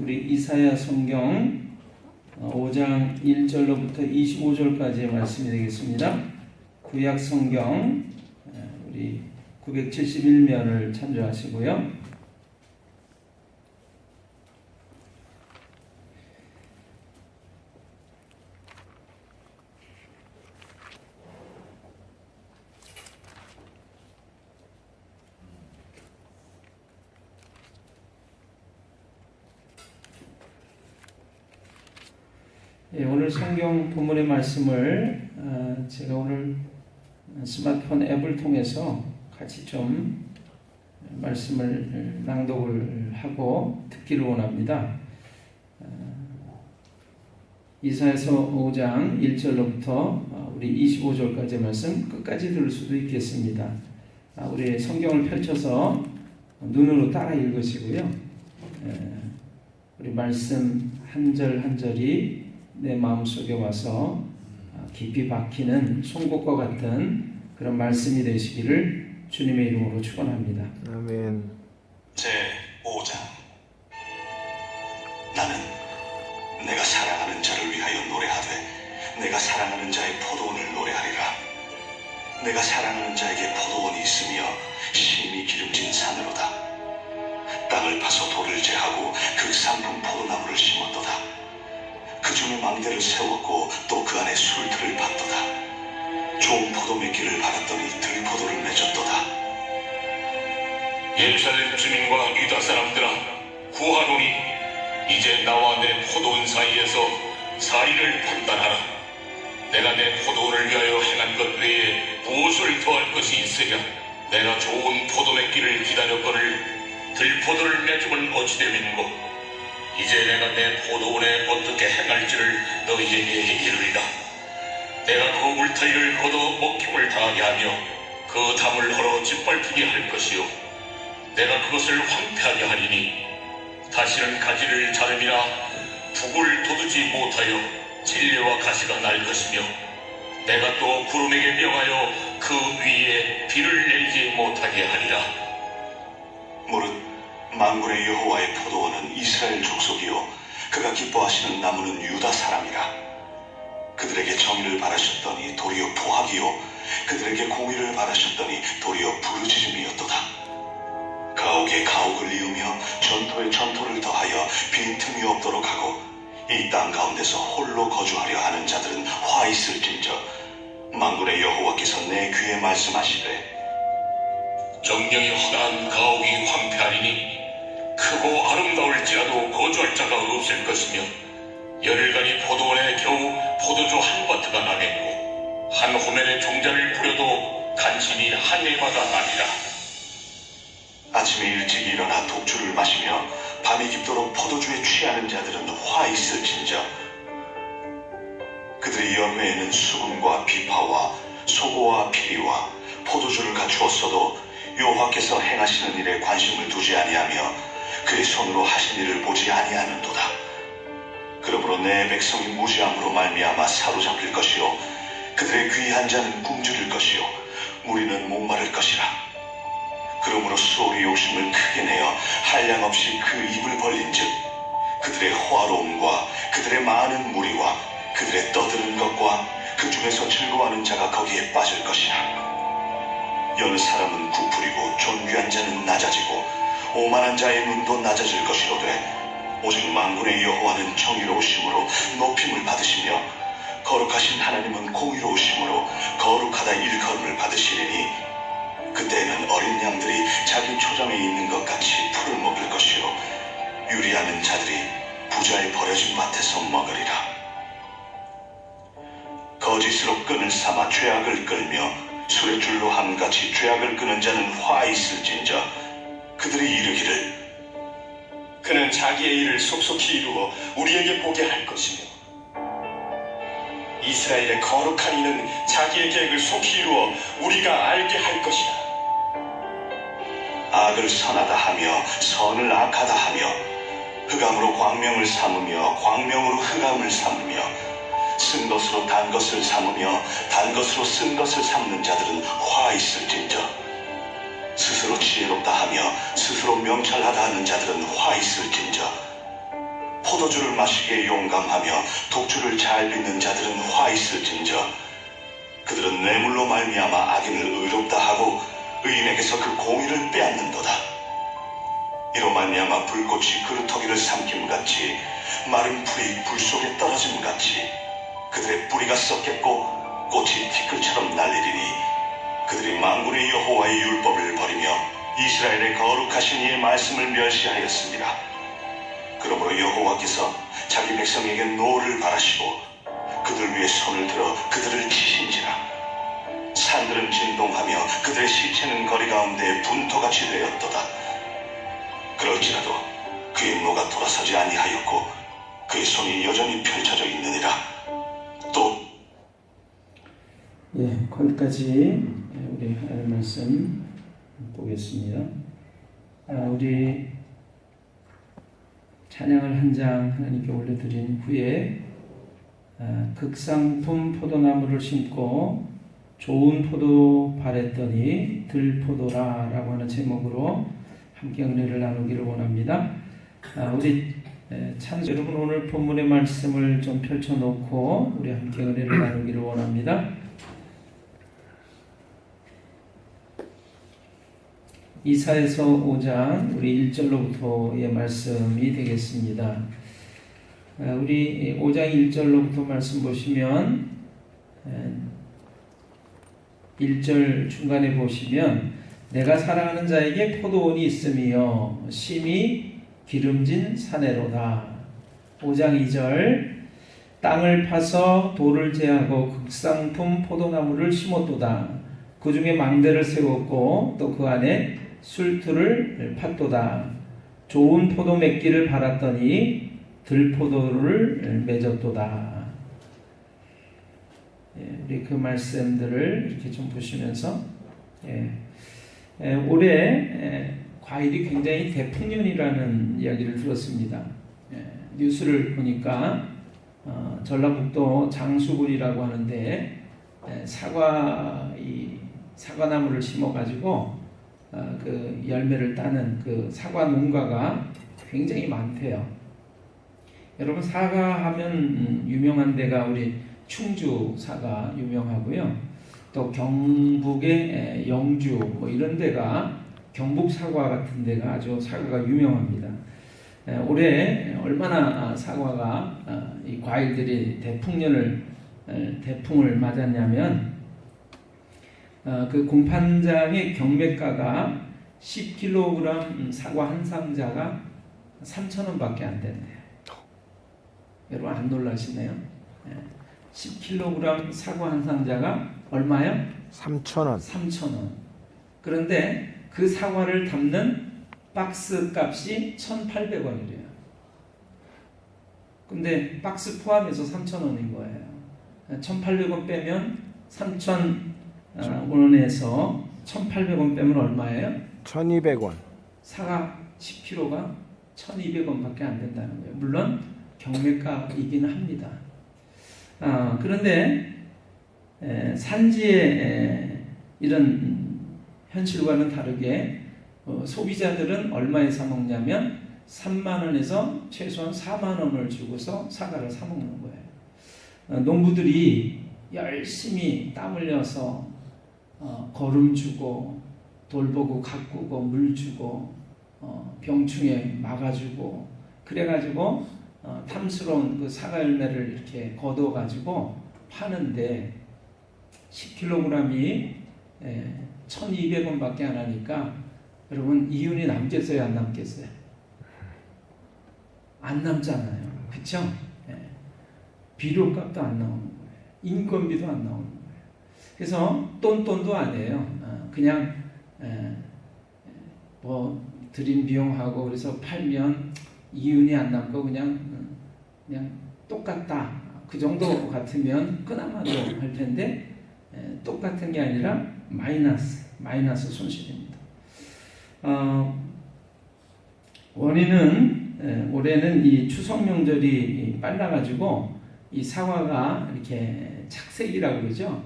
우리 이사야 성경 5장 1절로부터 25절까지의 말씀이 되겠습니다. 구약 성경 우리 971면을 참조하시고요. 오늘 성경 본문의 말씀을 제가 오늘 스마트폰 앱을 통해서 같이 좀 말씀을 낭독을 하고 듣기를 원합니다. 이사야서 5장 1절로부터 우리 25절까지의 말씀 끝까지 들을 수도 있겠습니다. 우리 성경을 펼쳐서 눈으로 따라 읽으시고요. 우리 말씀 한 절 한 절이 내 마음속에 와서 깊이 박히는 송곳과 같은 그런 말씀이 되시기를 주님의 이름으로 축원합니다. 아멘. 제5장 나는 내가 사랑하는 자를 위하여 노래하되 내가 사랑하는 자의 포도원을 노래하리라. 내가 사랑하는 자에게 포도원이 있으며 심히 기름진 산으로다. 땅을 파서 돌을 제하고 극상품 포도나무를 심었도다. 그 중에 망대를 세웠고 또 그 안에 술틀을 팠도다. 좋은 포도 맺기를 바랐더니 들포도를 맺었도다. 예루살렘 주민과 유다 사람들아, 구하노니 이제 나와 내 포도원 사이에서 사리를 판단하라. 내가 내 포도원을 위하여 행한 것 외에 무엇을 더할 것이 있으랴. 내가 좋은 포도 맺기를 기다렸거늘 들포도를 맺음은 어찌 됨인고. 이제 내가 내 포도원에 어떻게 행할지를 너희에게 이르리라. 내가 그 울타리를 걷어 먹힘을 당하게 하며 그 담을 헐어 짓밟히게 할 것이요 내가 그것을 황폐하게 하리니 다시는 가지를 자름이나 북을 돋우지 못하여 진레와 가시가 날 것이며 내가 또 구름에게 명하여 그 위에 비를 내리지 못하게 하리라. 무릇 만군의 여호와의 포도원은 이스라엘 족속이요 그가 기뻐하시는 나무는 유다 사람이라. 그들에게 정의를 바라셨더니 도리어 포악이요 그들에게 공의를 바라셨더니 도리어 부르짖음이었도다. 가옥에 가옥을 이으며 전토에 전토를 더하여 빈틈이 없도록 하고 이 땅 가운데서 홀로 거주하려 하는 자들은 화 있을진저 만군의 여호와께서 내 귀에 말씀하시되 정령이 허다한 가옥이 황폐하리니 크고 아름다울지라도 거주할 자가 없을 것이며 열흘간이 포도원에 겨우 포도주 한 바트가 나겠고 한 호멜의 종자를 부려도 간신히 한 해마가 나리라. 아침에 일찍 일어나 독주를 마시며 밤이 깊도록 포도주에 취하는 자들은 화 있을진저 그들의 연회에는 수금과 비파와 소고와 피리와 포도주를 갖추었어도 여호와께서 행하시는 일에 관심을 두지 아니하며 그의 손으로 하신 일을 보지 아니하는도다. 그러므로 내 백성이 무지함으로 말미암아 사로잡힐 것이요 그들의 귀한 자는 굶주릴 것이요 무리는 목마를 것이라. 그러므로 수월이 욕심을 크게 내어 한량없이 그 입을 벌린즉 그들의 호화로움과 그들의 많은 무리와 그들의 떠드는 것과 그 중에서 즐거워하는 자가 거기에 빠질 것이라. 여느 사람은 부풀이고 존귀한 자는 낮아지고 오만한 자의 눈도 낮아질 것이로되 오직 만군의 여호와는 정의로우심으로 높임을 받으시며 거룩하신 하나님은 공의로우심으로 거룩하다 일컬음을 받으시리니 그때에는 어린 양들이 자기 초장에 있는 것 같이 풀을 먹을 것이요 유리하는 자들이 부자의 버려진 밭에서 먹으리라. 거짓으로 끈을 삼아 죄악을 끌며 술의 줄로 함같이 죄악을 끄는 자는 화 있을진저 그들이 이르기를 그는 자기의 일을 속속히 이루어 우리에게 보게 할 것이며 이스라엘의 거룩한 이는 자기의 계획을 속히 이루어 우리가 알게 할 것이라. 악을 선하다 하며 선을 악하다 하며 흑암으로 광명을 삼으며 광명으로 흑암을 삼으며 쓴 것으로 단 것을 삼으며 단 것으로 쓴 것을 삼는 자들은 화 있을진저 스스로 지혜롭다 하며 스스로 명철하다 하는 자들은 화 있을진저 포도주를 마시기에 용감하며 독주를 잘 빚는 자들은 화 있을진저 그들은 뇌물로 말미암아 악인을 의롭다 하고 의인에게서 그 공의를 빼앗는도다. 이로 말미암아 불꽃이 그루터기를 삼킴같이 마른 풀이 불 속에 떨어짐같이 그들의 뿌리가 썩겠고 꽃이 티끌처럼 날리리니 그들이 만군의 여호와의 율법을 버리며 이스라엘의 거룩하신 이의 말씀을 멸시하였습니다. 그러므로 여호와께서 자기 백성에게 노를 바라시고 그들 위에 손을 들어 그들을 치신지라. 산들은 진동하며 그들의 시체는 거리 가운데 분토같이 되었도다. 그럴지라도 그의 노가 돌아서지 아니하였고 그의 손이 여전히 펼쳐져 있느니라. 또 거기까지 우리 하나님 말씀 보겠습니다. 우리 찬양을 한 장 하나님께 올려드린 후에 극상품 포도나무를 심고 좋은 포도 바랬더니 들포도라 라고 하는 제목으로 함께 은혜를 나누기를 원합니다. 우리 여러분 오늘 본문의 말씀을 좀 펼쳐놓고 우리 함께 은혜를 나누기를 원합니다. 이사야서 5장 우리 1절로부터의 말씀이 되겠습니다. 우리 5장 1절로부터 말씀 보시면 1절 중간에 보시면 내가 사랑하는 자에게 포도원이 있으며 심히 기름진 사내로다. 5장 2절 땅을 파서 돌을 제하고 극상품 포도나무를 심었도다. 그 중에 망대를 세웠고 또 그 안에 술틀을 팠도다. 좋은 포도 맺기를 바랐더니 들포도를 맺었도다. 우리 그 말씀들을 이렇게 좀 보시면서 올해 과일이 굉장히 대풍년이라는 이야기를 들었습니다. 뉴스를 보니까 전라북도 장수군이라고 하는데 사과나무를 심어가지고 그 열매를 따는 그 사과 농가가 굉장히 많대요. 여러분 사과하면 유명한 데가 우리 충주 사과 유명하고요. 또 경북의 영주 뭐 이런 데가 경북 사과 같은 데가 아주 사과가 유명합니다. 올해 얼마나 사과가 이 과일들이 대풍을 맞았냐면 그 공판장의 경매가가 10kg 사과 한 상자가 3,000원밖에 안 된대요. 여러분 안 놀라시네요? 10kg 사과 한 상자가 얼마요? 3,000원. 3,000원. 그런데 그 사과를 담는 박스 값이 1,800원이래요. 근데 박스 포함해서 3,000원인 거예요. 1,800원 빼면 3,000원에서 1,800원 빼면 얼마예요? 1,200원. 사과 10kg가 1,200원밖에 안 된다는 거예요. 물론 경매가이기는 합니다. 그런데 산지의 이런 현실과는 다르게 소비자들은 얼마에 사 먹냐면 3만 원에서 최소한 4만 원을 주고서 사과를 사 먹는 거예요. 농부들이 열심히 땀 흘려서 거름 주고 돌보고 가꾸고 물 주고 병충해 막아주고 그래가지고 탐스러운 그 사과 열매를 이렇게 거둬가지고 파는데 10kg이 1,200원밖에 안 하니까 여러분 이윤이 남겠어요 안 남겠어요? 안 남잖아요. 그쵸? 비료값도 안 나오는 거예요. 인건비도 안 나오는 거예요. 그래서 똔똔도 안 해요. 그냥 뭐 들인 비용하고 그래서 팔면 이윤이 안 남고 그냥 똑같다. 그 정도 같으면 그나마도 할 텐데 똑같은 게 아니라 마이너스 손실입니다. 원인은 올해는 이 추석 명절이 빨라가지고 이 사과가 이렇게 착색이라고 그러죠.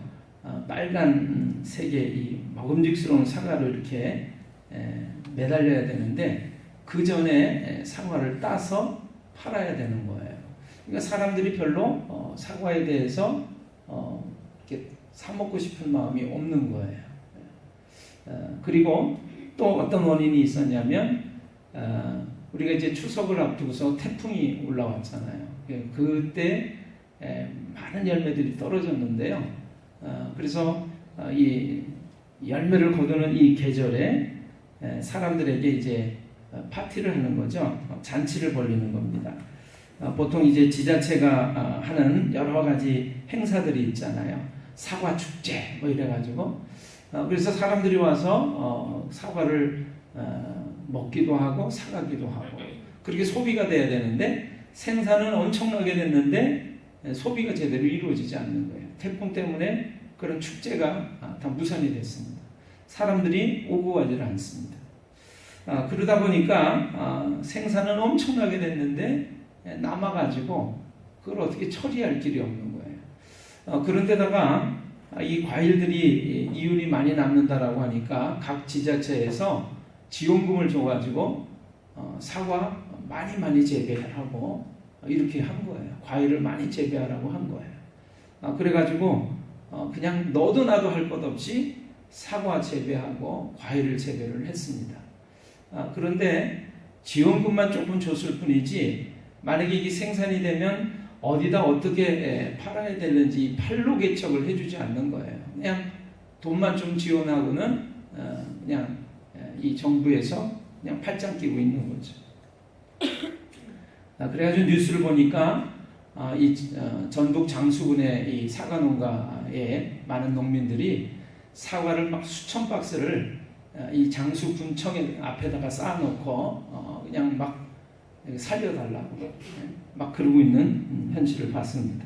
빨간색의 이 먹음직스러운 사과를 이렇게 매달려야 되는데 그 전에 사과를 따서 팔아야 되는 거예요. 그러니까 사람들이 별로 사과에 대해서 이렇게 사 먹고 싶은 마음이 없는 거예요. 그리고 또 어떤 원인이 있었냐면 우리가 이제 추석을 앞두고서 태풍이 올라왔잖아요. 그때 많은 열매들이 떨어졌는데요. 그래서 이 열매를 거두는 이 계절에 사람들에게 이제 파티를 하는 거죠. 잔치를 벌리는 겁니다. 보통 이제 지자체가 하는 여러 가지 행사들이 있잖아요. 사과 축제 뭐 이래가지고 그래서 사람들이 와서 사과를 먹기도 하고 사가기도 하고 그렇게 소비가 돼야 되는데 생산은 엄청나게 됐는데 소비가 제대로 이루어지지 않는 거예요. 태풍 때문에 그런 축제가 다 무산이 됐습니다. 사람들이 오고 가지를 않습니다. 그러다 보니까 생산은 엄청나게 됐는데 남아가지고 그걸 어떻게 처리할 길이 없는 거예요. 그런데다가 이 과일들이 이윤이 많이 남는다라고 하니까 각 지자체에서 지원금을 줘가지고 사과 많이 재배하고 이렇게 한 거예요. 과일을 많이 재배하라고 한 거예요. 그래가지고 그냥 너도 나도 할 것 없이 사과 재배하고 과일을 재배를 했습니다. 그런데 지원금만 조금 줬을 뿐이지 만약에 이게 생산이 되면 어디다 어떻게 팔아야 되는지 판로 개척을 해주지 않는 거예요. 그냥 돈만 좀 지원하고는 그냥 이 정부에서 그냥 팔짱 끼고 있는 거죠. 그래가지고 뉴스를 보니까 이 전북 장수군의 이 사과 농가에 많은 농민들이 사과를 막 수천 박스를 이 장수군청 앞에다가 쌓아놓고 그냥 막 살려달라고 막 그러고 있는 현실을 봤습니다.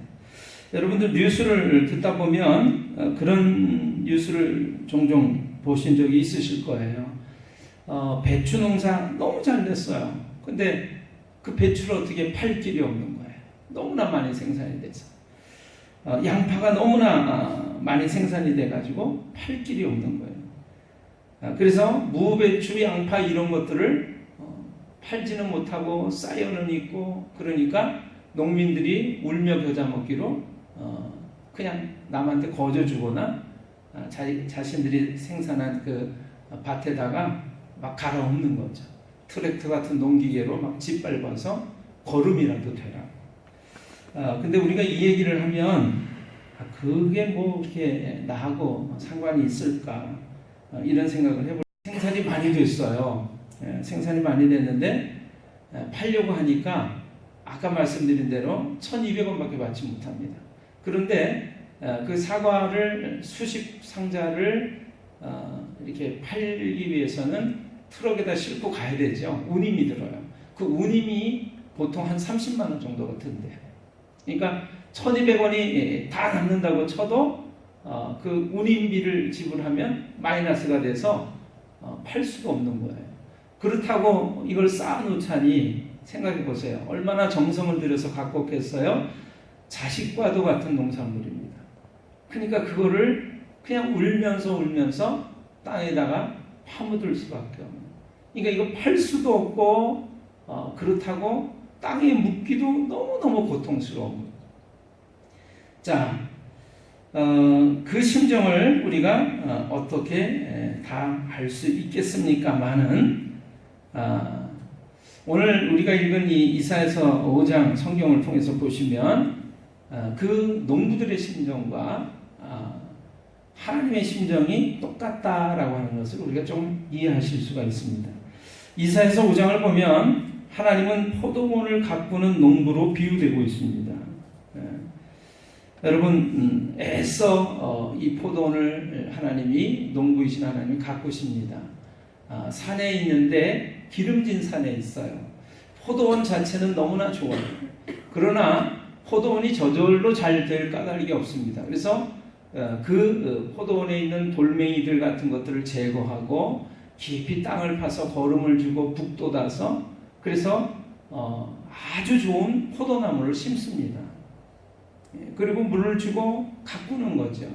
여러분들 뉴스를 듣다 보면 그런 뉴스를 종종 보신 적이 있으실 거예요. 배추 농사 너무 잘 됐어요. 근데 그 배추를 어떻게 팔 길이 없는 거예요. 너무나 많이 생산이 돼서. 양파가 너무나 많이 생산이 돼가지고 팔 길이 없는 거예요. 그래서 무, 배추, 양파 이런 것들을 팔지는 못하고 쌓여는 있고 그러니까 농민들이 울며 겨자 먹기로 그냥 남한테 거저주거나 자신들이 생산한 그 밭에다가 막 갈아엎는 거죠. 트랙터 같은 농기계로 막 짓밟아서 거름이라도 되라. 근데 우리가 이 얘기를 하면 그게 뭐 이렇게 나하고 상관이 있을까 이런 생각을 해볼. 생산이 많이 됐어요. 생산이 많이 됐는데 팔려고 하니까 아까 말씀드린 대로 1,200원밖에 받지 못합니다. 그런데 그 사과를 수십 상자를 이렇게 팔기 위해서는 트럭에다 싣고 가야 되죠. 운임이 들어요. 그 운임이 보통 한 30만 원 정도가 든대요. 그러니까 1,200원이 다 남는다고 쳐도 그 운임비를 지불하면 마이너스가 돼서 팔 수가 없는 거예요. 그렇다고 이걸 쌓아놓자니 생각해 보세요. 얼마나 정성을 들여서 갖고 오겠어요? 자식과도 같은 농산물입니다. 그러니까 그거를 그냥 울면서 땅에다가 파묻을 수밖에 없는. 그러니까 이거 팔 수도 없고 그렇다고 땅에 묻기도 너무너무 고통스러운 거예요. 자, 그 심정을 우리가 어떻게 다 알 수 있겠습니까마는 오늘 우리가 읽은 이 이사야서 5장 성경을 통해서 보시면 그 농부들의 심정과 하나님의 심정이 똑같다라고 하는 것을 우리가 좀 이해하실 수가 있습니다. 이사야서 5장을 보면 하나님은 포도원을 가꾸는 농부로 비유되고 있습니다. 여러분 애써 이 포도원을 하나님이 농부이신 하나님이 가꾸십니다. 산에 있는데 기름진 산에 있어요. 포도원 자체는 너무나 좋아요. 그러나 포도원이 저절로 잘 될 까닭이 없습니다. 그래서 그 포도원에 있는 돌멩이들 같은 것들을 제거하고 깊이 땅을 파서 거름을 주고 북 돋아서 그래서 아주 좋은 포도나무를 심습니다. 그리고 물을 주고 가꾸는 거죠.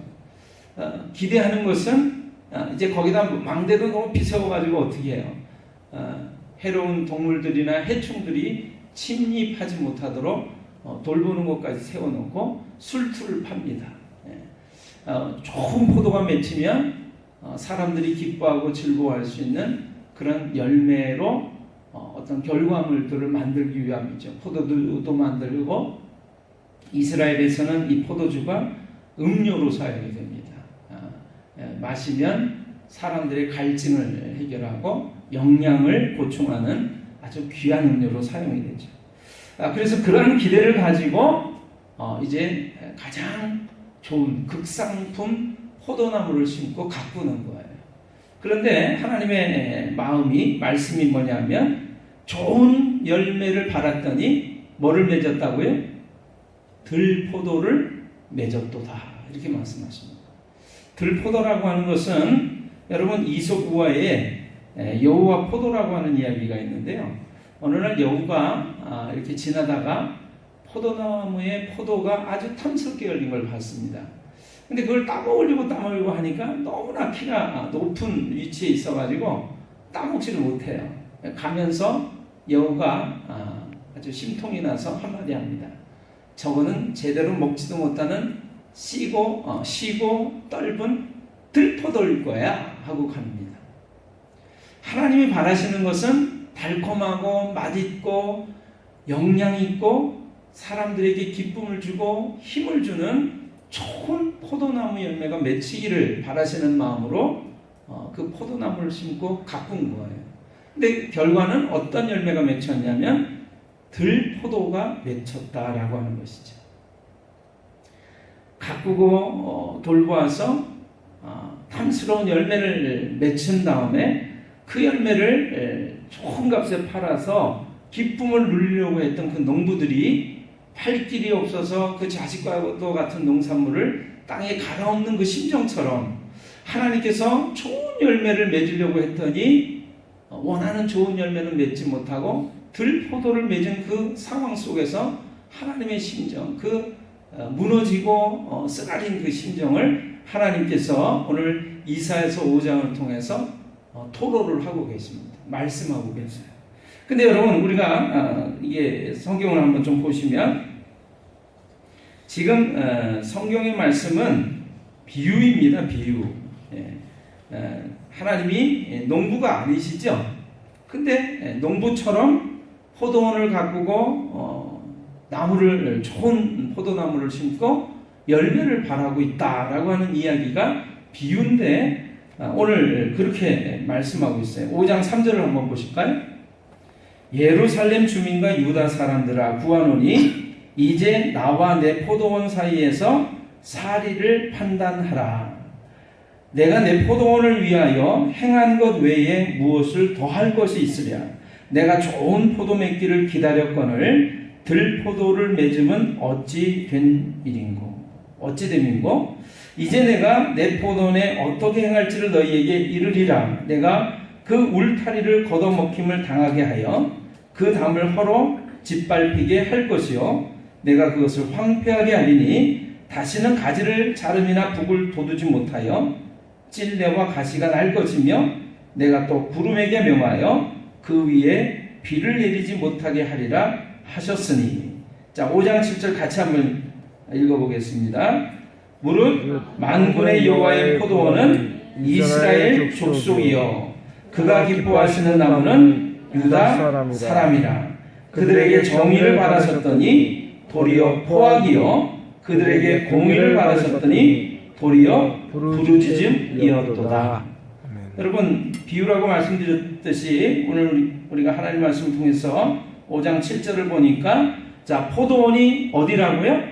기대하는 것은 이제 거기다 망대도 너무 비세워가지고 어떻게 해요? 해로운 동물들이나 해충들이 침입하지 못하도록 돌보는 것까지 세워놓고 술투를 팝니다. 좋은 포도가 맺히면 사람들이 기뻐하고 즐거워할 수 있는 그런 열매로 어떤 결과물들을 만들기 위함이죠. 포도주도 만들고, 이스라엘에서는 이 포도주가 음료로 사용이 됩니다. 마시면 사람들의 갈증을 해결하고 영양을 보충하는 아주 귀한 음료로 사용이 되죠. 그래서 그러한 기대를 가지고 이제 가장 좋은 극상품 포도나무를 심고 가꾸는 거예요. 그런데 하나님의 말씀이 뭐냐면, 좋은 열매를 발았더니 뭐를 맺었다고요? 들포도를 맺었도다, 이렇게 말씀하십니다. 들포도라고 하는 것은 여러분 이솝우화에 여우와 포도라고 하는 이야기가 있는데요. 어느 날 여우가 이렇게 지나다가 포도나무에 포도가 아주 탐스럽게 열린 걸 봤습니다. 근데 그걸 따먹으려고 하니까 너무나 키가 높은 위치에 있어가지고 따먹지를 못해요. 가면서 여우가 아주 심통이 나서 한마디 합니다. 저거는 제대로 먹지도 못하는 시고 떫은 들포도일 거야 하고 갑니다. 하나님이 바라시는 것은 달콤하고 맛있고 영양 있고 사람들에게 기쁨을 주고 힘을 주는 좋은 포도나무 열매가 맺히기를 바라시는 마음으로 그 포도나무를 심고 가꾼 거예요. 근데 결과는 어떤 열매가 맺혔냐면 들포도가 맺혔다라고 하는 것이죠. 가꾸고 돌보아서 탐스러운 열매를 맺힌 다음에 그 열매를 좋은 값에 팔아서 기쁨을 누리려고 했던 그 농부들이 팔 길이 없어서 그 자식과도 같은 농산물을 땅에 갈아엎는 그 심정처럼 하나님께서 좋은 열매를 맺으려고 했더니 원하는 좋은 열매는 맺지 못하고 들포도를 맺은 그 상황 속에서 하나님의 심정, 그 무너지고 쓰라린 그 심정을 하나님께서 오늘 이사야서 5장을 통해서 토로를 하고 계십니다. 말씀하고 계세요. 근데 여러분, 우리가 이게 성경을 한번 좀 보시면 지금 성경의 말씀은 비유입니다. 비유. 하나님이 농부가 아니시죠? 근데 농부처럼 포도원을 가꾸고 나무를, 좋은 포도나무를 심고 열매를 발하고 있다라고 하는 이야기가 비유인데 오늘 그렇게 말씀하고 있어요. 5장 3절을 한번 보실까요? 예루살렘 주민과 유다 사람들아 구하노니 이제 나와 내 포도원 사이에서 사리를 판단하라. 내가 내 포도원을 위하여 행한 것 외에 무엇을 더할 것이 있으랴. 내가 좋은 포도 맺기를 기다렸거늘 들포도를 맺음은 어찌 된 일인고, 어찌 됨인고. 이제 내가 내 포도원에 어떻게 행할지를 너희에게 이르리라. 내가 그 울타리를 걷어먹힘을 당하게 하여 그 담을 헐어 짓밟히게 할 것이요, 내가 그것을 황폐하게 하리니 다시는 가지를 자름이나 북을 돋우지 못하여 찔레와 가시가 날 것이며, 내가 또 구름에게 명하여 그 위에 비를 내리지 못하게 하리라 하셨으니. 자, 5장 7절 같이 한번 읽어보겠습니다. 무릇 만군의 여호와의 포도원은 이스라엘 족속이요 그가 기뻐하시는 나무는 유다 사람이라. 그들에게 정의를 바라셨더니 도리어 포악이요 그들에게 공의를 바라셨더니 도리어 부르짖음이었도다. 여러분, 비유라고 말씀드렸듯이 오늘 우리가 하나님 말씀을 통해서 5장 7절을 보니까, 자, 포도원이 어디라고요?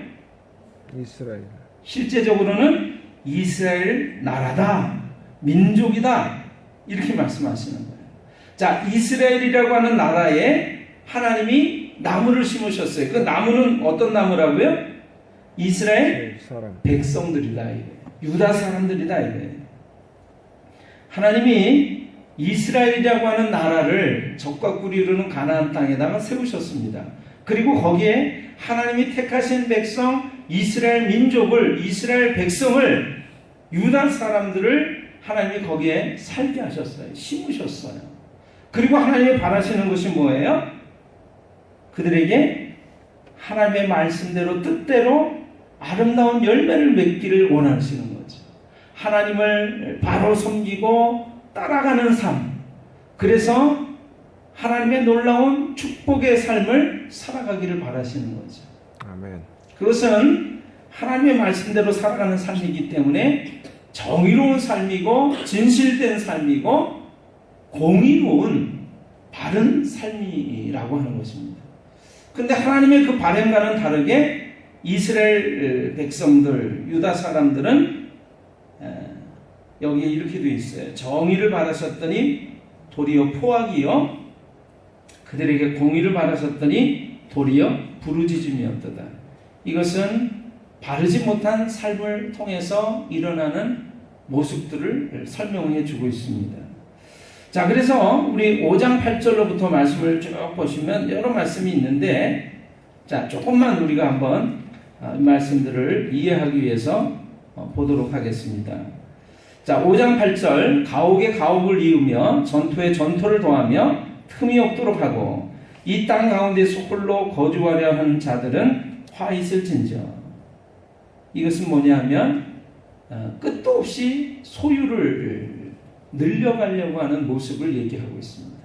이스라엘. 실제적으로는 이스라엘 나라다, 민족이다, 이렇게 말씀하시는 거예요. 자, 이스라엘이라고 하는 나라에 하나님이 나무를 심으셨어요. 그 나무는 어떤 나무라고요? 이스라엘 백성들이다 이거예요. 유다 사람들이다 이거예요. 하나님이 이스라엘이라고 하는 나라를 적과 꿀이 흐르는 가나안 땅에다가 세우셨습니다. 그리고 거기에 하나님이 택하신 백성 이스라엘 민족을, 이스라엘 백성을, 유다 사람들을 하나님이 거기에 살게 하셨어요. 심으셨어요. 그리고 하나님이 바라시는 것이 뭐예요? 그들에게 하나님의 말씀대로 뜻대로 아름다운 열매를 맺기를 원하시는 거죠. 하나님을 바로 섬기고 따라가는 삶. 그래서 하나님의 놀라운 축복의 삶을 살아가기를 바라시는 거죠. 아멘. 그것은 하나님의 말씀대로 살아가는 삶이기 때문에 정의로운 삶이고 진실된 삶이고 공의로운 바른 삶이라고 하는 것입니다. 그런데 하나님의 그 바램과는 다르게 이스라엘 백성들, 유다 사람들은 여기에 이렇게 되어 있어요. 정의를 바라셨더니 도리어 포악이요, 그들에게 공의를 바라셨더니 도리어 부르짖음이었도다. 이것은 바르지 못한 삶을 통해서 일어나는 모습들을 설명해 주고 있습니다. 자, 그래서 우리 5장 8절로부터 말씀을 쭉 보시면 여러 말씀이 있는데, 자, 조금만 우리가 한번 이 말씀들을 이해하기 위해서 보도록 하겠습니다. 자, 5장 8절, 가옥에 가옥을 이으며 전토에 전토를 더하며 틈이 없도록 하고 이 땅 가운데서 홀로 거주하려 하는 자들은 화 있을진저. 이것은 뭐냐 하면 끝도 없이 소유를 늘려가려고 하는 모습을 얘기하고 있습니다.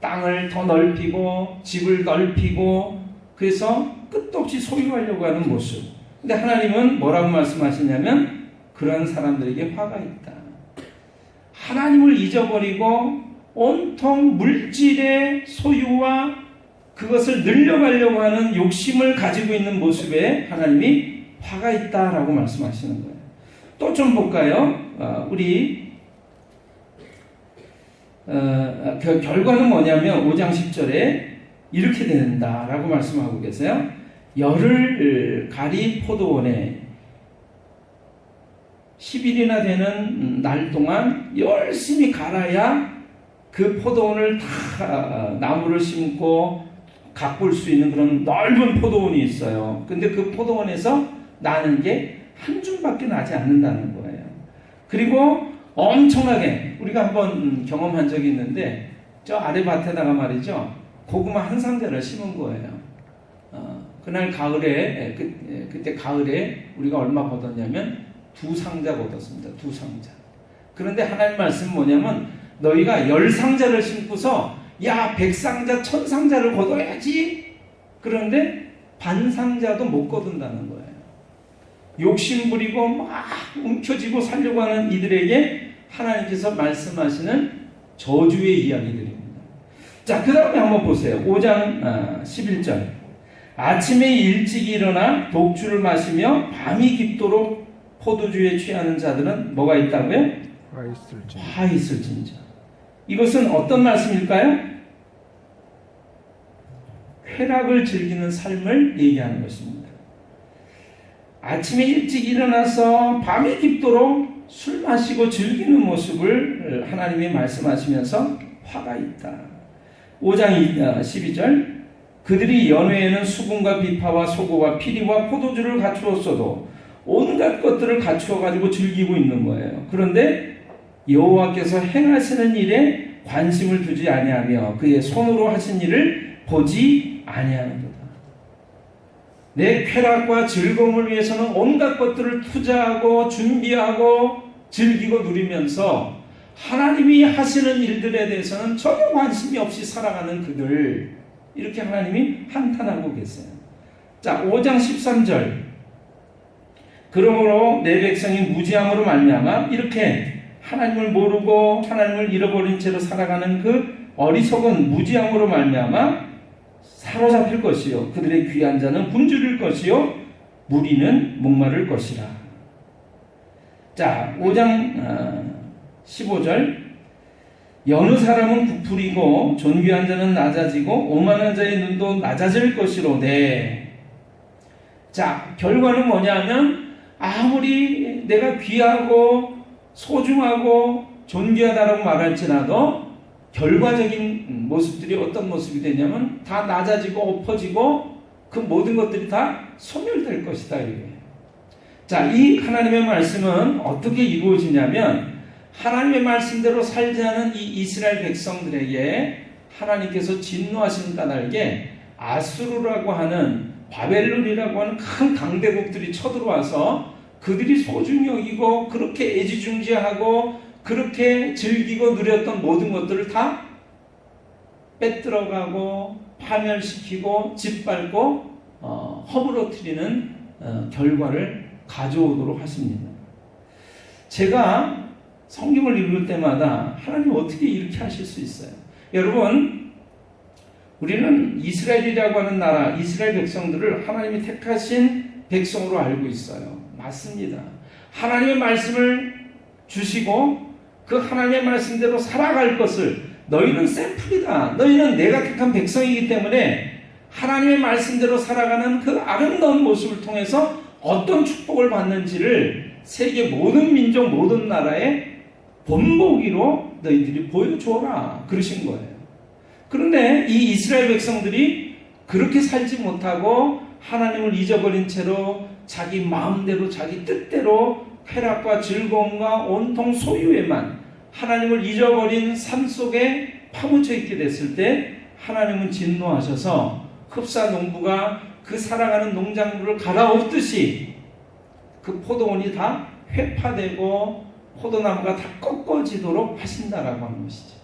땅을 더 넓히고 집을 넓히고 그래서 끝도 없이 소유하려고 하는 모습. 근데 하나님은 뭐라고 말씀하시냐면 그런 사람들에게 화가 있다. 하나님을 잊어버리고 온통 물질의 소유와 그것을 늘려가려고 하는 욕심을 가지고 있는 모습에 하나님이 화가 있다라고 말씀하시는 거예요. 또 좀 볼까요? 우리 결과는 뭐냐면 5장 10절에 이렇게 된다라고 말씀하고 계세요. 열을 가리 포도원에 10일이나 되는 날 동안 열심히 갈아야 그 포도원을 다 나무를 심고 가꿀 수 있는 그런 넓은 포도원이 있어요. 근데 그 포도원에서 나는 게 한 줌밖에 나지 않는다는 거예요. 그리고 엄청나게 우리가 한번 경험한 적이 있는데 저 아래 밭에다가 말이죠, 고구마 한 상자를 심은 거예요. 그날 가을에 그때 가을에 우리가 얼마 얻었냐면 2상자 얻었습니다. 2상자. 그런데 하나님 말씀 뭐냐면 너희가 10상자를 심고서 야 100상자 1000상자를 거둬야지. 그런데 반상자도 못 거둔다는 거예요. 욕심 부리고 막 움켜쥐고 살려고 하는 이들에게 하나님께서 말씀하시는 저주의 이야기들입니다. 자, 그 다음에 한번 보세요. 5장 11절. 아침에 일찍 일어나 독주를 마시며 밤이 깊도록 포도주에 취하는 자들은 뭐가 있다고요? 화 있을진저. 이것은 어떤 말씀일까요? 쾌락을 즐기는 삶을 얘기하는 것입니다. 아침에 일찍 일어나서 밤이 깊도록 술 마시고 즐기는 모습을 하나님이 말씀하시면서 화가 있다. 5장 12절. 그들이 연회에는 수금과 비파와 소고와 피리와 포도주를 갖추었어도 온갖 것들을 갖추어 가지고 즐기고 있는 거예요. 그런데 여호와께서 행하시는 일에 관심을 두지 아니하며 그의 손으로 하신 일을 보지 아니하는도다. 내 쾌락과 즐거움을 위해서는 온갖 것들을 투자하고 준비하고 즐기고 누리면서 하나님이 하시는 일들에 대해서는 전혀 관심이 없이 살아가는 그들, 이렇게 하나님이 한탄하고 계세요. 자, 5장 13절. 그러므로 내 백성이 무지함으로 말미암아 이렇게 하나님을 모르고 하나님을 잃어버린 채로 살아가는 그 어리석은 무지함으로 말미암아 사로잡힐 것이요 그들의 귀한 자는 굶주릴 것이요 무리는 목마를 것이라. 자, 5장 15절. 여느 사람은 부풀이고 존귀한 자는 낮아지고 오만한 자의 눈도 낮아질 것이로되. 자, 결과는 뭐냐면 아무리 내가 귀하고 소중하고 존귀하다라고 말할지라도 결과적인 모습들이 어떤 모습이 되냐면 다 낮아지고 엎어지고 그 모든 것들이 다 소멸될 것이다 이거예요. 자, 이 하나님의 말씀은 어떻게 이루어지냐면 하나님의 말씀대로 살지 않은 이 이스라엘 백성들에게 하나님께서 진노하신 까닭에 아수르라고 하는 바벨론이라고 하는 큰 강대국들이 쳐들어와서 그들이 소중히 여기고 그렇게 애지중지하고 그렇게 즐기고 누렸던 모든 것들을 다 빼들어가고 파멸시키고 짓밟고 허물어뜨리는 결과를 가져오도록 하십니다. 제가 성경을 읽을 때마다 하나님 어떻게 이렇게 하실 수 있어요? 여러분, 우리는 이스라엘이라고 하는 나라, 이스라엘 백성들을 하나님이 택하신 백성으로 알고 있어요. 맞습니다. 하나님의 말씀을 주시고 그 하나님의 말씀대로 살아갈 것을, 너희는 샘플이다. 너희는 내가 택한 백성이기 때문에 하나님의 말씀대로 살아가는 그 아름다운 모습을 통해서 어떤 축복을 받는지를 세계 모든 민족, 모든 나라에 본보기로 너희들이 보여줘라. 그러신 거예요. 그런데 이 이스라엘 백성들이 그렇게 살지 못하고 하나님을 잊어버린 채로 자기 마음대로 자기 뜻대로 쾌락과 즐거움과 온통 소유에만 하나님을 잊어버린 삶 속에 파묻혀 있게 됐을 때 하나님은 진노하셔서 흡사 농부가 그 살아가는 농작물을 갈아엎듯이 그 포도원이 다 회파되고 포도나무가 다 꺾어지도록 하신다라고 하는 것이죠.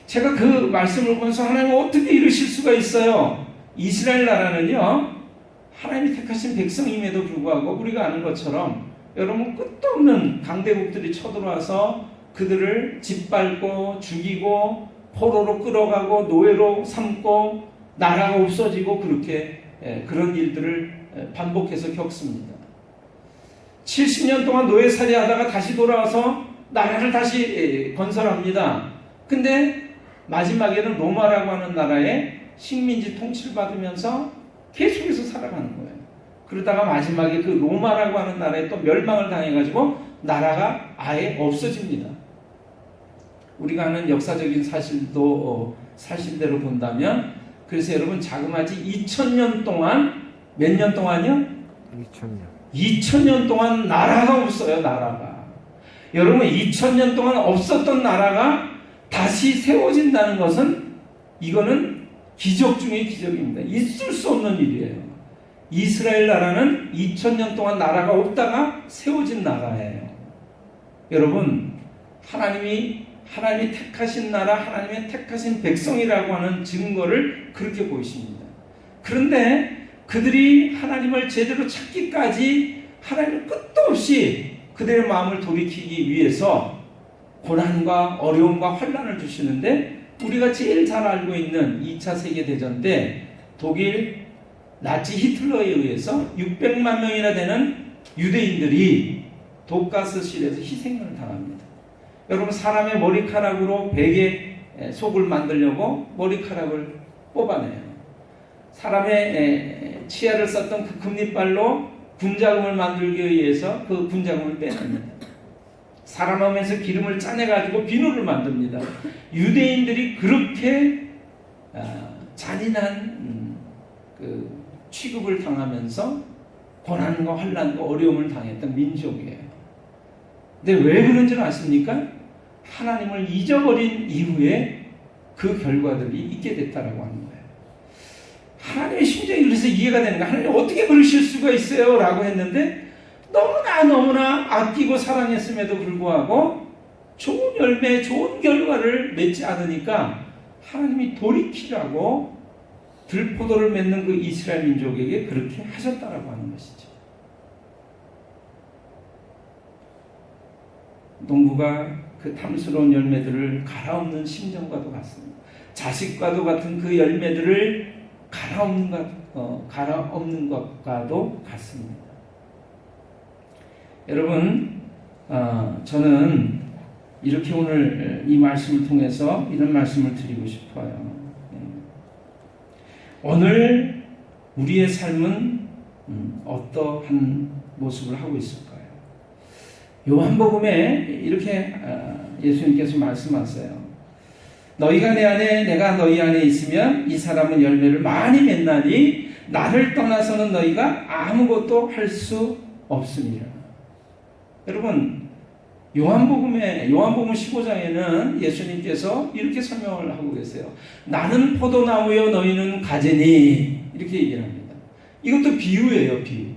제가 그 말씀을 보면서 하나님 어떻게 이러실 수가 있어요? 이스라엘 나라는요, 하나님이 택하신 백성임에도 불구하고 우리가 아는 것처럼 여러분 끝도 없는 강대국들이 쳐들어와서 그들을 짓밟고 죽이고 포로로 끌어가고 노예로 삼고 나라가 없어지고 그렇게 그런 일들을 반복해서 겪습니다. 70년 동안 노예살이 하다가 다시 돌아와서 나라를 다시 건설합니다. 근데 마지막에는 로마라고 하는 나라의 식민지 통치를 받으면서 계속해서 살아가는 거예요. 그러다가 마지막에 그 로마라고 하는 나라에 또 멸망을 당해가지고 나라가 아예 없어집니다. 우리가 아는 역사적인 사실도 사실대로 본다면, 그래서 여러분 자그마치 2000년 동안, 몇 년 동안요? 2000년 동안 나라가 없어요. 나라가. 여러분 2000년 동안 없었던 나라가 다시 세워진다는 것은 이거는 기적 중의 기적입니다. 있을 수 없는 일이에요. 이스라엘 나라는 2000년 동안 나라가 없다가 세워진 나라예요. 여러분, 하나님이 택하신 나라, 하나님의 택하신 백성이라고 하는 증거를 그렇게 보이십니다. 그런데 그들이 하나님을 제대로 찾기까지 하나님은 끝도 없이 그들의 마음을 돌이키기 위해서 고난과 어려움과 환난을 주시는데, 우리가 제일 잘 알고 있는 2차 세계대전 때 독일 나치 히틀러에 의해서 600만 명이나 되는 유대인들이 독가스실에서 희생을 당합니다. 여러분, 사람의 머리카락으로 베개 속을 만들려고 머리카락을 뽑아내요. 사람의 치아를 썼던 그 금리발로 군자금을 만들기 위해서 그 군자금을 빼냅니다. 사람 몸에서 기름을 짜내가지고 비누를 만듭니다. 유대인들이 그렇게 잔인한 그 취급을 당하면서 고난과 환난과 어려움을 당했던 민족이에요. 근데 왜 그런지는 아십니까? 하나님을 잊어버린 이후에 그 결과들이 있게 됐다라고 하는 거예요. 하나님의 심정이 그래서 이해가 되는 거예요. 하나님 어떻게 그러실 수가 있어요? 라고 했는데 너무나 아끼고 사랑했음에도 불구하고 좋은 열매, 좋은 결과를 맺지 않으니까 하나님이 돌이키라고 들포도를 맺는 그 이스라엘 민족에게 그렇게 하셨다라고 하는 것이죠. 농부가 그 탐스러운 열매들을 갈아엎는 심정과도 같습니다. 자식과도 같은 그 열매들을 갈아엎는 것과도 같습니다. 여러분, 저는 이렇게 오늘 이 말씀을 통해서 이런 말씀을 드리고 싶어요. 오늘 우리의 삶은 어떠한 모습을 하고 있을까요? 요한복음에 이렇게 예수님께서 말씀하세요. 너희가 내 안에 내가 너희 안에 있으면 이 사람은 열매를 많이 맺나니 나를 떠나서는 너희가 아무것도 할 수 없습니다. 여러분, 요한복음 15장에는 예수님께서 이렇게 설명을 하고 계세요. 나는 포도나무요 너희는 가지니, 이렇게 얘기를 합니다. 이것도 비유예요, 비유.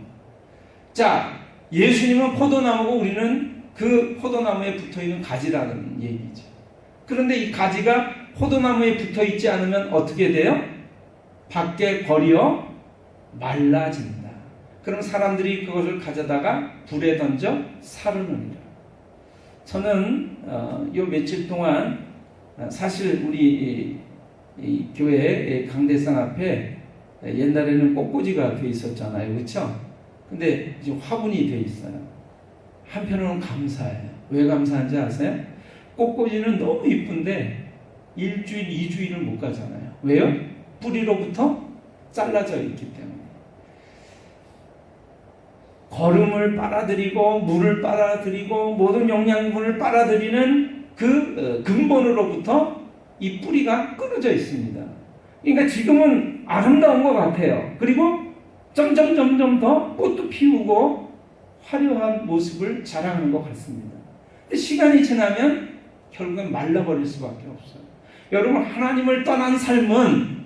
자, 예수님은 포도나무고 우리는 그 포도나무에 붙어있는 가지라는 얘기죠. 그런데 이 가지가 포도나무에 붙어있지 않으면 어떻게 돼요? 밖에 버려 말라진다. 그럼 사람들이 그것을 가져다가 불에 던져 사르느니라. 저는 요 며칠 동안 사실 우리 이 교회 강대상 앞에 옛날에는 꽃꽂이가 돼 있었잖아요, 그렇죠? 근데 지금 화분이 돼 있어요. 한편으로는 감사해요. 왜 감사한지 아세요? 꽃꽂이는 너무 이쁜데 일주일, 2주일을 못 가잖아요. 왜요? 뿌리로부터 잘라져 있기 때문에. 거름을 빨아들이고 물을 빨아들이고 모든 영양분을 빨아들이는 그 근본으로부터 이 뿌리가 끊어져 있습니다. 그러니까 지금은 아름다운 것 같아요. 그리고 점점 더 꽃도 피우고 화려한 모습을 자랑하는 것 같습니다. 근데 시간이 지나면 결국엔 말라버릴 수밖에 없어요. 여러분, 하나님을 떠난 삶은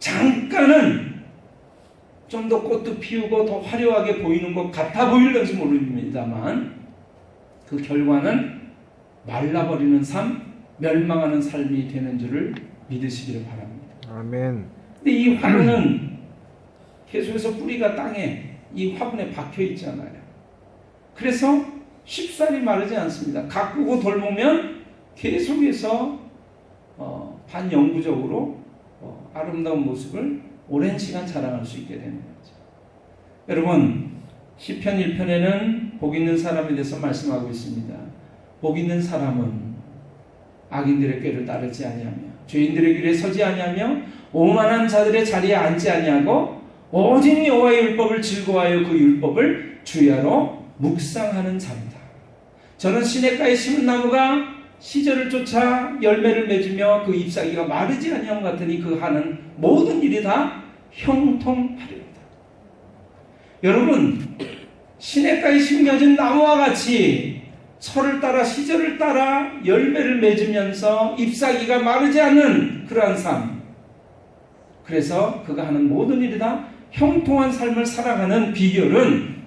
잠깐은 좀 더 꽃도 피우고 더 화려하게 보이는 것 같아 보일는지 모릅니다만 그 결과는 말라버리는 삶, 멸망하는 삶이 되는 줄을 믿으시기를 바랍니다. 아멘. 근데 이 화분은 계속해서 뿌리가 땅에 이 화분에 박혀 있잖아요. 그래서 쉽사리 마르지 않습니다. 가꾸고 돌보면 계속해서 반영구적으로 아름다운 모습을 오랜 시간 자랑할 수 있게 되는 거죠. 여러분, 시편 1편에는 복 있는 사람에 대해서 말씀하고 있습니다. 복 있는 사람은 악인들의 꾀를 따르지 아니하며 죄인들의 길에 서지 아니하며 오만한 자들의 자리에 앉지 아니하고 오직 여호와의 율법을 즐거워하여 그 율법을 주야로 묵상하는 자입니다. 저는 시냇가에 심은 나무가 시절을 쫓아 열매를 맺으며 그 잎사귀가 마르지 아니함 같으니 그 하는 모든 일이 다 형통하리로다. 여러분, 시냇가에 심겨진 나무와 같이 철을 따라 시절을 따라 열매를 맺으면서 잎사귀가 마르지 않는 그러한 삶, 그래서 그가 하는 모든 일이 다 형통한 삶을 살아가는 비결은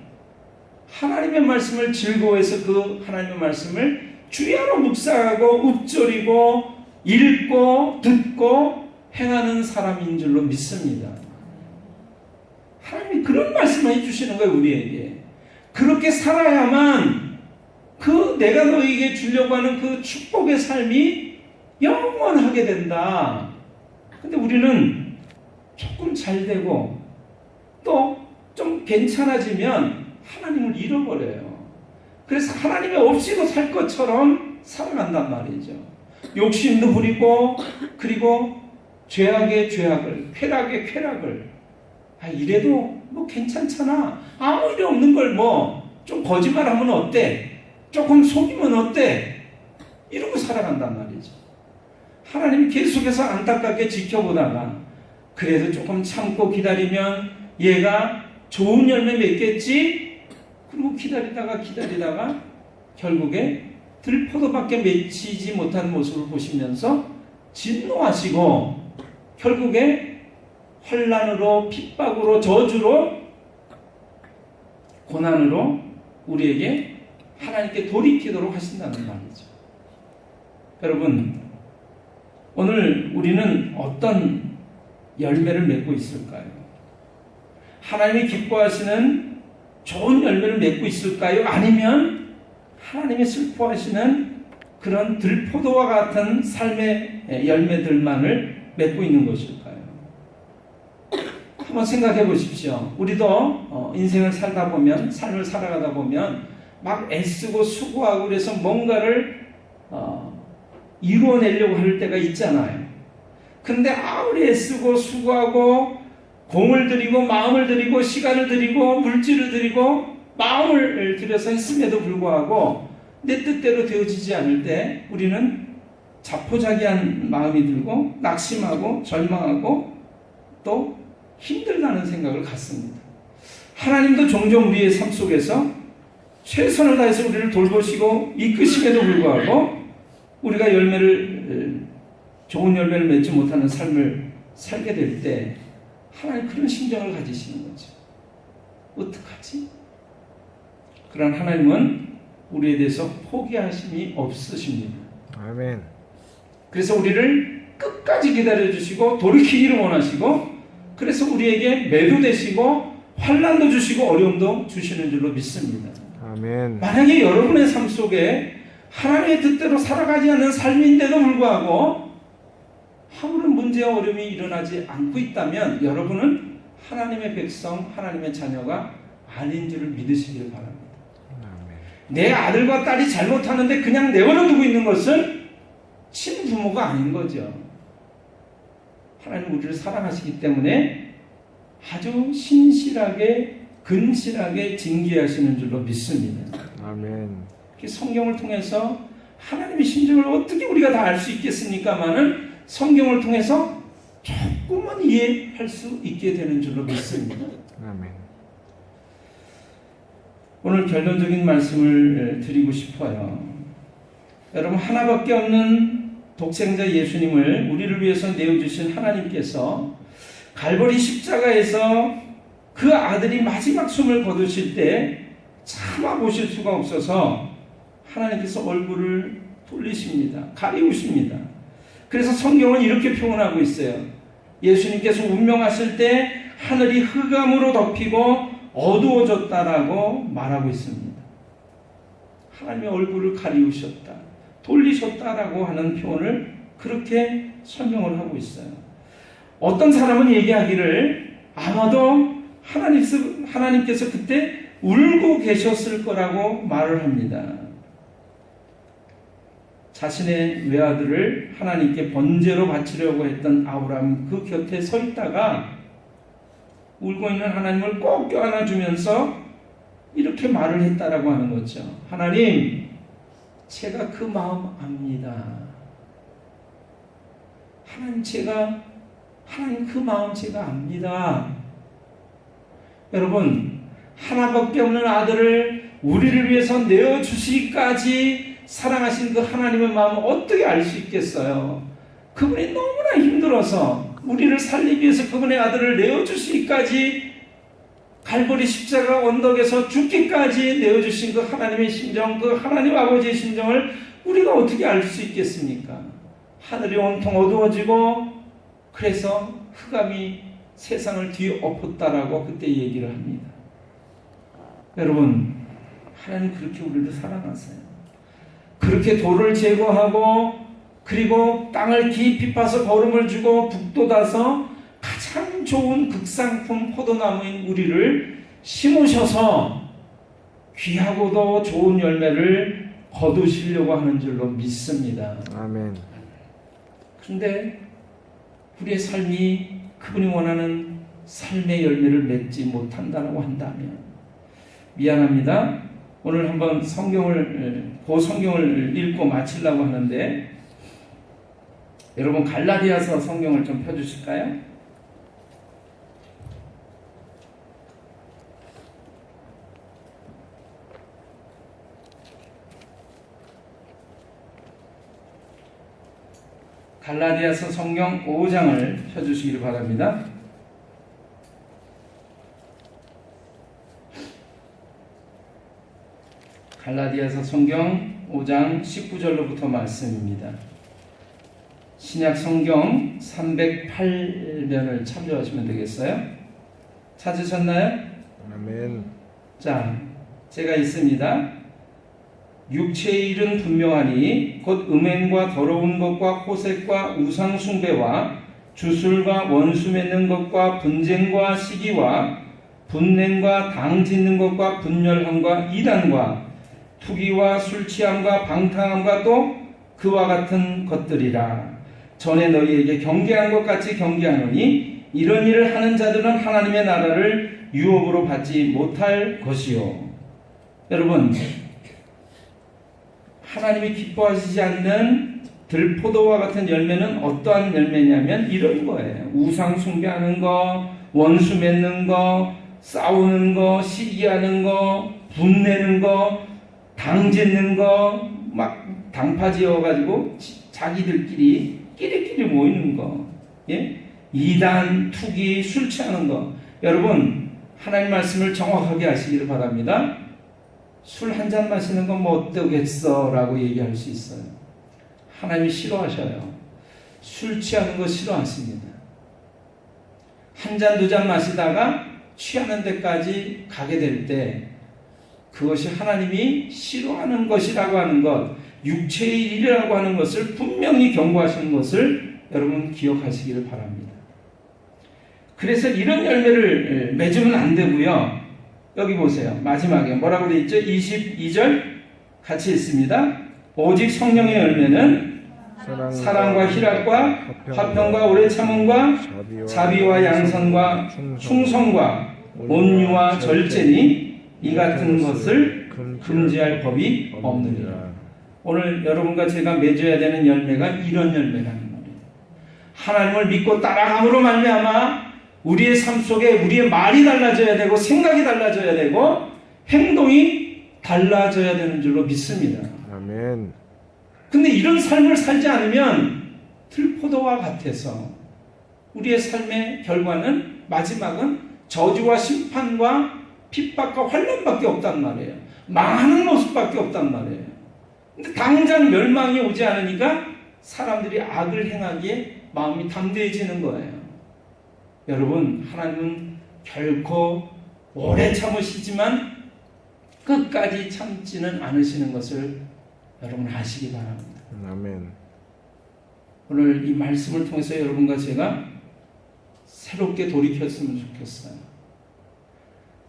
하나님의 말씀을 즐거워해서 그 하나님의 말씀을 주야로 묵상하고 읊조리고 읽고 듣고 행하는 사람인 줄로 믿습니다. 하나님이 그런 말씀을 해주시는 거예요, 우리에게. 그렇게 살아야만 그 내가 너에게 주려고 하는 그 축복의 삶이 영원하게 된다. 근데 우리는 조금 잘 되고 또 좀 괜찮아지면 하나님을 잃어버려요. 그래서 하나님이 없이도 살 것처럼 살아간단 말이죠. 욕심도 부리고 그리고 죄악의 죄악을, 쾌락의 쾌락을, 이래도 뭐 괜찮잖아, 아무 일 없는 걸 뭐 좀 거짓말하면 어때, 조금 속이면 어때, 이러고 살아간단 말이죠. 하나님이 계속해서 안타깝게 지켜보다가 그래도 조금 참고 기다리면 얘가 좋은 열매 맺겠지, 그리고 기다리다가 결국에 들포도밖에 맺히지 못한 모습을 보시면서 진노하시고 결국에 환난으로, 핍박으로, 저주로, 고난으로 우리에게 하나님께 돌이키도록 하신다는 말이죠. 여러분, 오늘 우리는 어떤 열매를 맺고 있을까요? 하나님이 기뻐하시는 좋은 열매를 맺고 있을까요? 아니면 하나님이 슬퍼하시는 그런 들포도와 같은 삶의 열매들만을 맺고 있는 것일까요? 한번 생각해 보십시오. 우리도 인생을 살다 보면, 삶을 살아가다 보면 막 애쓰고 수고하고 그래서 뭔가를 이루어내려고 할 때가 있잖아요. 근데 아무리 애쓰고 수고하고 공을 들이고 마음을 들이고 시간을 들이고 물질을 들이고 마음을 들여서 했음에도 불구하고 내 뜻대로 되어지지 않을 때 우리는 자포자기한 마음이 들고 낙심하고 절망하고 또 힘들다는 생각을 갖습니다. 하나님도 종종 우리의 삶 속에서 최선을 다해서 우리를 돌보시고 이끄심에도 불구하고 우리가 좋은 열매를 맺지 못하는 삶을 살게 될 때 하나님 그런 심정을 가지시는 거죠. 어떡하지? 그런 하나님은 우리에 대해서 포기하심이 없으십니다. 아멘. 그래서 우리를 끝까지 기다려주시고 돌이키기를 원하시고, 그래서 우리에게 매도 되시고 환난도 주시고 어려움도 주시는 줄로 믿습니다. 아멘. 만약에 여러분의 삶 속에 하나님의 뜻대로 살아가지 않는 삶인데도 불구하고 아무런 문제와 어려움이 일어나지 않고 있다면 여러분은 하나님의 백성, 하나님의 자녀가 아닌 줄을 믿으시길 바랍니다. 아멘. 내 아들과 딸이 잘못하는데 그냥 내버려두고 있는 것은 친부모가 아닌 거죠. 하나님 우리를 사랑하시기 때문에 아주 신실하게 근실하게 징계하시는 줄로 믿습니다. 아멘. 성경을 통해서 하나님의 심정을 어떻게 우리가 다 알 수 있겠습니까마는 성경을 통해서 조금은 이해할 수 있게 되는 줄로 믿습니다. 아멘. 오늘 결론적인 말씀을 드리고 싶어요. 여러분, 하나밖에 없는 독생자 예수님을 우리를 위해서 내어주신 하나님께서 갈보리 십자가에서 그 아들이 마지막 숨을 거두실 때 참아 보실 수가 없어서 하나님께서 얼굴을 돌리십니다. 가리우십니다. 그래서 성경은 이렇게 표현하고 있어요. 예수님께서 운명하실 때 하늘이 흑암으로 덮이고 어두워졌다라고 말하고 있습니다. 하나님의 얼굴을 가리우셨다, 돌리셨다라고 하는 표현을 그렇게 설명을 하고 있어요. 어떤 사람은 얘기하기를 아마도 하나님께서 그때 울고 계셨을 거라고 말을 합니다. 자신의 외아들을 하나님께 번제로 바치려고 했던 아브라함 그 곁에 서 있다가 울고 있는 하나님을 꼭 껴안아주면서 이렇게 말을 했다라고 하는 거죠. 하나님, 제가 그 마음 압니다. 하나님 그 마음 제가 압니다. 여러분, 하나밖에 없는 아들을 우리를 위해서 내어주시기까지 사랑하신 그 하나님의 마음을 어떻게 알 수 있겠어요? 그분이 너무나 힘들어서 우리를 살리기 위해서 그분의 아들을 내어주시기까지 갈보리 십자가 언덕에서 죽기까지 내어주신 그 하나님의 심정, 그 하나님 아버지의 심정을 우리가 어떻게 알 수 있겠습니까? 하늘이 온통 어두워지고 그래서 흑암이 세상을 뒤엎었다라고 그때 얘기를 합니다. 여러분, 하나님 그렇게 우리를 사랑하세요. 그렇게 돌을 제거하고 그리고 땅을 깊이 파서 거름을 주고 북돋아서 가장 좋은 극상품 포도나무인 우리를 심으셔서 귀하고도 좋은 열매를 거두시려고 하는 줄로 믿습니다. 아멘. 그런데 우리의 삶이 그분이 원하는 삶의 열매를 맺지 못한다고 한다면 미안합니다. 오늘 한번 그 성경을 읽고 마치려고 하는데 여러분 갈라디아서 성경을 좀 펴주실까요? 갈라디아서 성경 5장을 펴주시기를 바랍니다. 갈라디아서 성경 5장 19절로부터 말씀입니다. 신약 성경 308면을 참조하시면 되겠어요? 찾으셨나요? 아멘. 자, 제가 있습니다. 육체의 일은 분명하니 곧 음행과 더러운 것과 호색과 우상 숭배와 주술과 원수 맺는 것과 분쟁과 시기와 분냄과 당 짓는 것과 분열함과 이단과 투기와 술 취함과 방탕함과 또 그와 같은 것들이라. 전에 너희에게 경계한 것 같이 경계하노니 이런 일을 하는 자들은 하나님의 나라를 유업으로 받지 못할 것이요. 여러분, 하나님이 기뻐하시지 않는 들포도와 같은 열매는 어떠한 열매냐면 이런 거예요. 우상 숭배하는 거, 원수 맺는 거, 싸우는 거, 시기하는 거, 분내는 거, 당짓는 거, 막 당파 지어가지고 자기들끼리 끼리끼리 모이는 거, 예? 이단, 투기, 술 취하는 거. 여러분, 하나님 말씀을 정확하게 아시기를 바랍니다. 술 한 잔 마시는 건 뭐 어떠겠어? 라고 얘기할 수 있어요. 하나님이 싫어하셔요. 술 취하는 거 싫어하십니다. 한 잔, 두 잔 마시다가 취하는 데까지 가게 될 때 그것이 하나님이 싫어하는 것이라고 하는 것, 육체의 일이라고 하는 것을 분명히 경고하시는 것을 여러분 기억하시기를 바랍니다. 그래서 이런 열매를 맺으면 안 되고요. 여기 보세요. 마지막에 뭐라고 되어 있죠? 22절 같이 읽습니다. 오직 성령의 열매는 사랑과 희락과 화평과 오래 참음과 자비와 양선과 충성과 온유와 절제니 이 같은 것을 금지할 법이 없느니라. 오늘 여러분과 제가 맺어야 되는 열매가 이런 열매라는 말이에요. 하나님을 믿고 따라감으로 말미암아 우리의 삶 속에 우리의 말이 달라져야 되고 생각이 달라져야 되고 행동이 달라져야 되는 줄로 믿습니다. 아멘. 근데 이런 삶을 살지 않으면 들포도와 같아서 우리의 삶의 결과는 마지막은 저주와 심판과 핍박과 환난밖에 없단 말이에요. 망하는 모습밖에 없단 말이에요. 근데 당장 멸망이 오지 않으니까 사람들이 악을 행하기에 마음이 담대해지는 거예요. 여러분, 하나님은 결코 오래 참으시지만 끝까지 참지는 않으시는 것을 여러분 아시기 바랍니다. 아멘. 오늘 이 말씀을 통해서 여러분과 제가 새롭게 돌이켰으면 좋겠어요.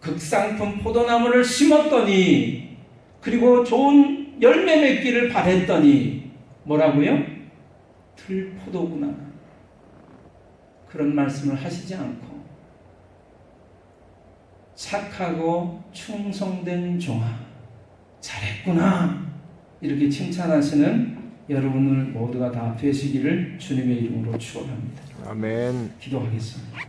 극상품 포도나무를 심었더니 그리고 좋은 열매 맺기를 바랬더니 뭐라고요? 들포도구나. 그런 말씀을 하시지 않고 착하고 충성된 종아 잘했구나 이렇게 칭찬하시는 여러분들 모두가 다 되시기를 주님의 이름으로 축원합니다. 아멘. 기도하겠습니다.